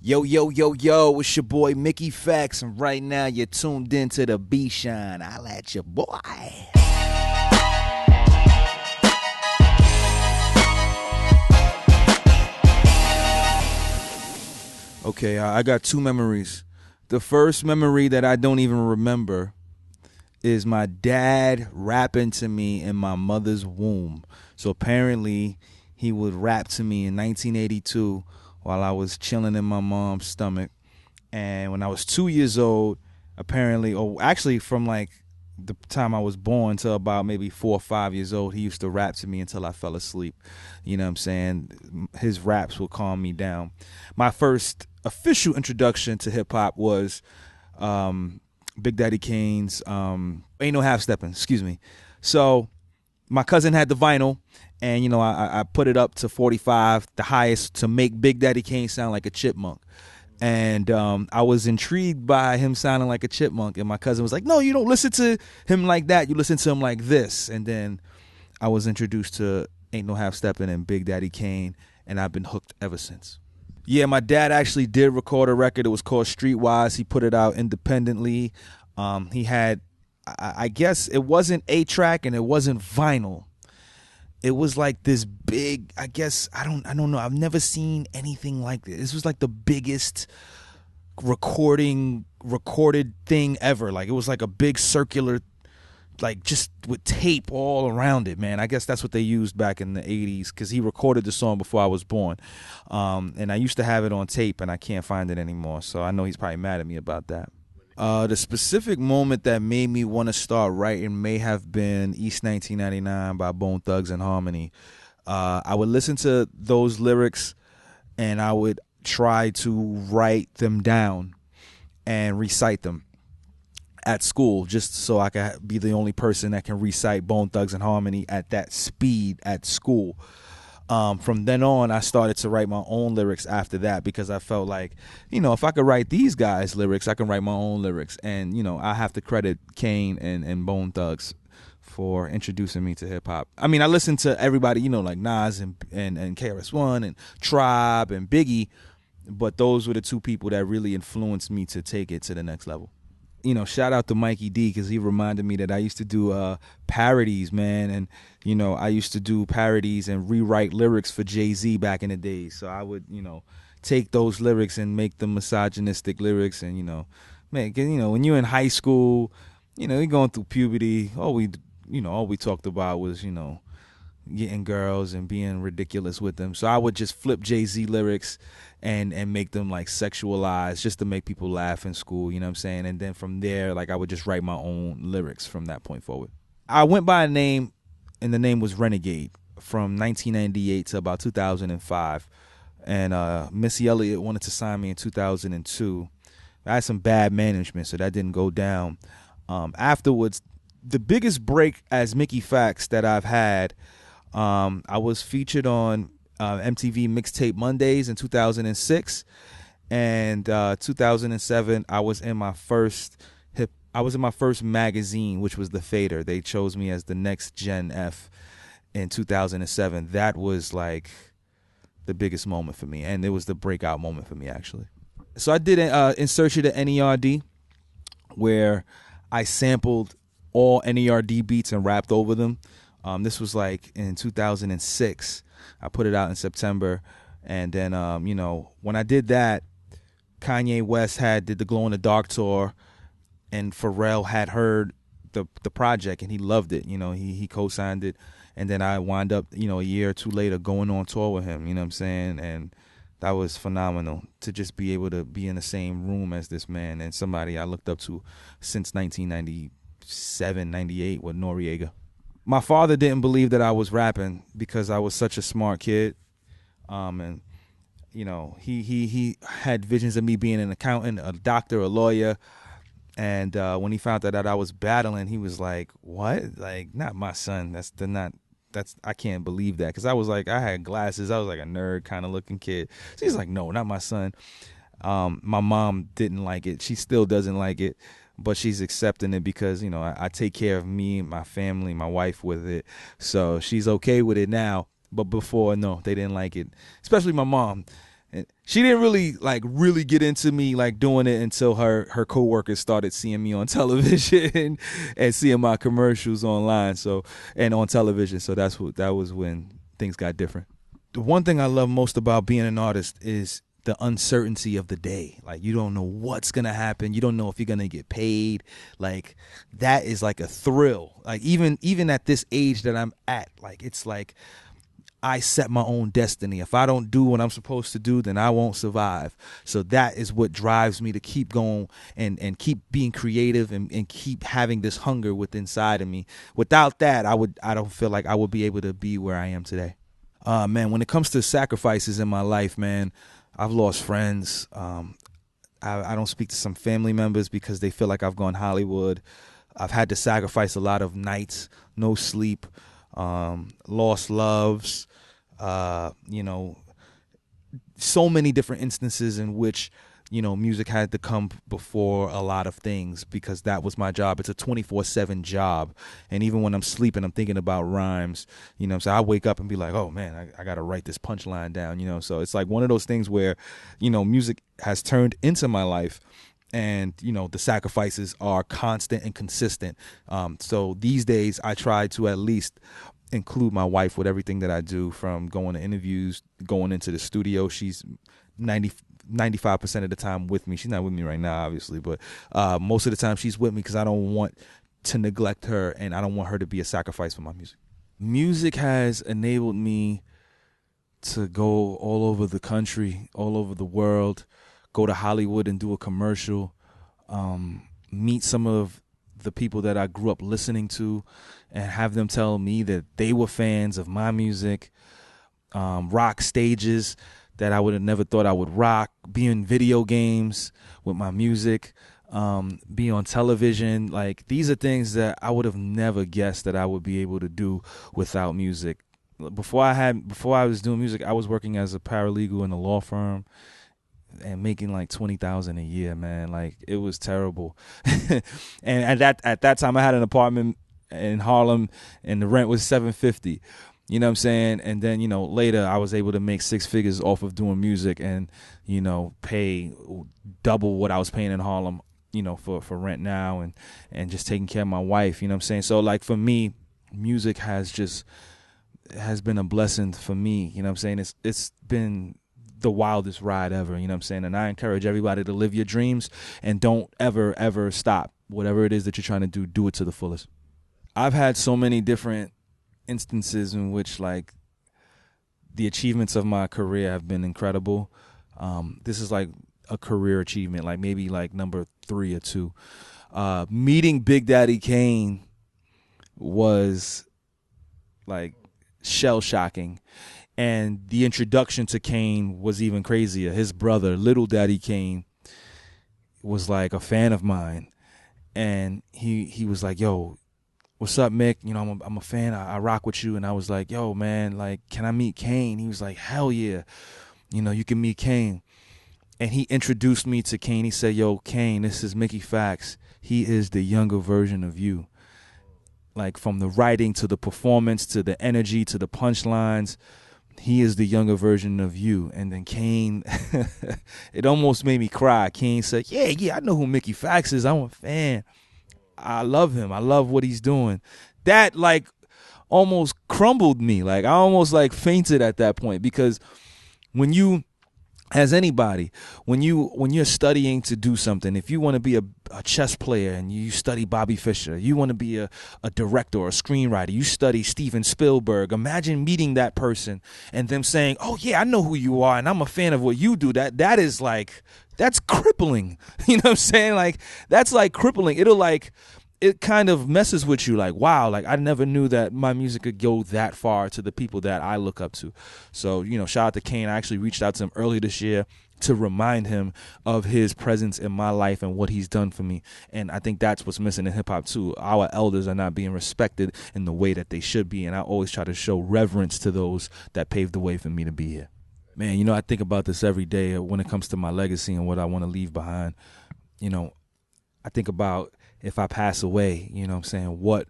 Yo, yo, yo, yo, it's your boy Mickey Factz, and right now you're tuned into the B-Shine. I'll at your boy. Okay, I got two memories. The first memory that I don't even remember is my dad rapping to me in my mother's womb. So apparently he would rap to me in 1982 while I was chilling in my mom's stomach. And when I was 2 years old, apparently, or actually from like the time I was born to about maybe 4 or 5 years old, he used to rap to me until I fell asleep. You know what I'm saying? His raps will calm me down. My first official introduction to hip hop was Big Daddy Kane's Ain't No Half Steppin', excuse me. So my cousin had the vinyl, and I put it up to 45, the highest, to make Big Daddy Kane sound like a chipmunk. And I was intrigued by him sounding like a chipmunk, and my cousin was like, no, you don't listen to him like that, you listen to him like this. And then I was introduced to Ain't No Half Steppin' and Big Daddy Kane, and I've been hooked ever since. Yeah, my dad actually did record a record. It was called Streetwise. He put it out independently. He had, I guess it wasn't 8-track and it wasn't vinyl. It was like this big, I guess, I don't know. I've never seen anything like this. This was like the biggest recorded thing ever. Like it was like a big circular, like just with tape all around it, man. I guess that's what they used back in the 80s, because he recorded the song before I was born. And I used to have it on tape, and I can't find it anymore. So I know he's probably mad at me about that. The specific moment that made me want to start writing may have been East 1999 by Bone Thugs and Harmony. I would listen to those lyrics, and I would try to write them down and recite them at school, just so I could be the only person that can recite Bone Thugs and Harmony at that speed at school. From then on, I started to write my own lyrics after that, because I felt like, if I could write these guys' lyrics, I can write my own lyrics. And, I have to credit Kane and Bone Thugs for introducing me to hip hop. I mean, I listened to everybody, like Nas and KRS-One and Tribe and Biggie, but those were the two people that really influenced me to take it to the next level. Shout out to Mikey D, because he reminded me that I used to do parodies, man. And, I used to do parodies and rewrite lyrics for Jay-Z back in the days. So I would, take those lyrics and make them misogynistic lyrics. And, man, when you're in high school, you're going through puberty. All we talked about was, getting girls and being ridiculous with them. So I would just flip Jay-Z lyrics and make them like sexualized, just to make people laugh in school, you know what I'm saying? And then from there, like, I would just write my own lyrics from that point forward. I went by a name, and the name was Renegade, from 1998 to about 2005. And Missy Elliott wanted to sign me in 2002. I had some bad management, so that didn't go down. Afterwards, the biggest break as Mickey Factz that I've had, I was featured on MTV Mixtape Mondays in 2006, and 2007 I was in my first magazine, which was The Fader. They chose me as the next Gen F in 2007. That was like the biggest moment for me, and it was the breakout moment for me, actually. So I did In Search of the NERD, where I sampled all NERD beats and rapped over them. This was like in 2006. I put it out in September, and then when I did that, Kanye West did the Glow in the Dark tour, and Pharrell had heard the project, and he loved it. He co-signed it, and then I wound up a year or two later going on tour with him. You know what I'm saying? And that was phenomenal, to just be able to be in the same room as this man, and somebody I looked up to since 1997, 98 with Noriega. My father didn't believe that I was rapping because I was such a smart kid. And, he had visions of me being an accountant, a doctor, a lawyer. And when he found out that I was battling, he was like, what? Like, not my son. I can't believe that. Because I had glasses. I was like a nerd kind of looking kid. So he's like, no, not my son. My mom didn't like it. She still doesn't like it. But she's accepting it because, I take care of me, my family, my wife with it. So she's okay with it now. But before, no, they didn't like it. Especially my mom. And she didn't really get into me like doing it until her coworkers started seeing me on television and seeing my commercials online. So and on television. So that was when things got different. The one thing I love most about being an artist is the uncertainty of the day. Like, you don't know what's gonna happen. You don't know if you're gonna get paid. Like, that is like a thrill. Like, even at this age that I'm at, like, it's like I set my own destiny. If I don't do what I'm supposed to do, then I won't survive. So that is what drives me to keep going and keep being creative and keep having this hunger within inside of me. Without that, I don't feel like I would be able to be where I am today. Man, when it comes to sacrifices in my life, man, I've lost friends. I don't speak to some family members because they feel like I've gone Hollywood. I've had to sacrifice a lot of nights, no sleep, lost loves, so many different instances in which, music had to come before a lot of things because that was my job. It's a 24/7 job. And even when I'm sleeping, I'm thinking about rhymes, so I wake up and be like, oh man, I got to write this punchline down, so it's like one of those things where, music has turned into my life. And, the sacrifices are constant and consistent. So these days I try to at least include my wife with everything that I do, from going to interviews, going into the studio. She's 95% of the time with me. She's not with me right now, obviously, but most of the time she's with me because I don't want to neglect her and I don't want her to be a sacrifice for my music. Music has enabled me to go all over the country, all over the world, go to Hollywood and do a commercial, meet some of the people that I grew up listening to and have them tell me that they were fans of my music, rock stages that I would have never thought I would rock, be in video games with my music, be on television. Like, these are things that I would have never guessed that I would be able to do without music. Before I was doing music, I was working as a paralegal in a law firm and making like $20,000 a year, man. Like, it was terrible. And at that time I had an apartment in Harlem and the rent was $750. You know what I'm saying? And then, later I was able to make six figures off of doing music and, pay double what I was paying in Harlem, for rent now and just taking care of my wife, you know what I'm saying? So like for me, music has been a blessing for me, you know what I'm saying? It's been the wildest ride ever, you know what I'm saying? And I encourage everybody to live your dreams and don't ever, ever stop. Whatever it is that you're trying to do it to the fullest. I've had so many different instances in which like the achievements of my career have been incredible. This is like a career achievement, like maybe like number 3 or 2. Meeting Big Daddy Kane was like shell shocking. And the introduction to Kane was even crazier. His brother, Little Daddy Kane, was like a fan of mine. And he was like, yo, what's up, Mick? I'm a fan. I rock with you. And I was like, yo, man, like, can I meet Kane? He was like, hell yeah. You can meet Kane. And he introduced me to Kane. He said, yo, Kane, this is Mickey Factz. He is the younger version of you. Like, from the writing to the performance to the energy to the punchlines, he is the younger version of you. And then Kane, it almost made me cry. Kane said, yeah, I know who Mickey Factz is. I'm a fan. I love him. I love what he's doing. That like almost crumbled me. Like, I almost like fainted at that point, because when you, as anybody, when you're studying to do something, if you want to be a chess player and you study Bobby Fischer, you want to be a director or a screenwriter, you study Steven Spielberg. Imagine meeting that person and them saying, oh yeah, I know who you are and I'm a fan of what you do. That is like, that's crippling. You know what I'm saying? Like, that's like crippling. It kind of messes with you, like, wow, like I never knew that my music could go that far to the people that I look up to. So, shout out to Kane. I actually reached out to him earlier this year to remind him of his presence in my life and what he's done for me. And I think that's what's missing in hip hop too. Our elders are not being respected in the way that they should be. And I always try to show reverence to those that paved the way for me to be here. Man, I think about this every day when it comes to my legacy and what I want to leave behind. I think about, if I pass away, you know what I'm saying, what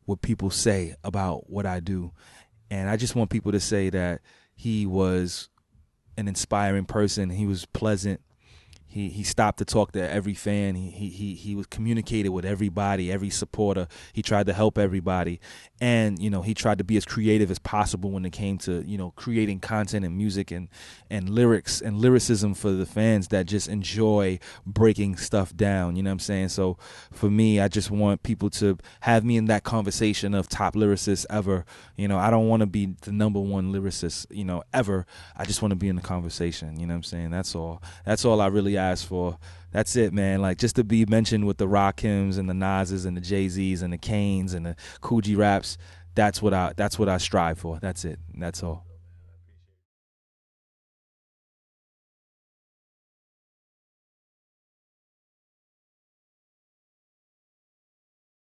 would people say about what I do? And I just want people to say that he was an inspiring person. He was pleasant. He stopped to talk to every fan. He was communicated with everybody, every supporter. He tried to help everybody, and he tried to be as creative as possible when it came to creating content and music and lyrics and lyricism for the fans that just enjoy breaking stuff down. You know what I'm saying? So for me, I just want people to have me in that conversation of top lyricists ever. I don't want to be the number one lyricist ever. I just want to be in the conversation. You know what I'm saying? That's all I really ask for. That's it, man. Like, just to be mentioned with the Rakims and the Nas's and the Jay-Z's and the Kanes and the Coogee Raps. That's what I strive for. That's it. That's all.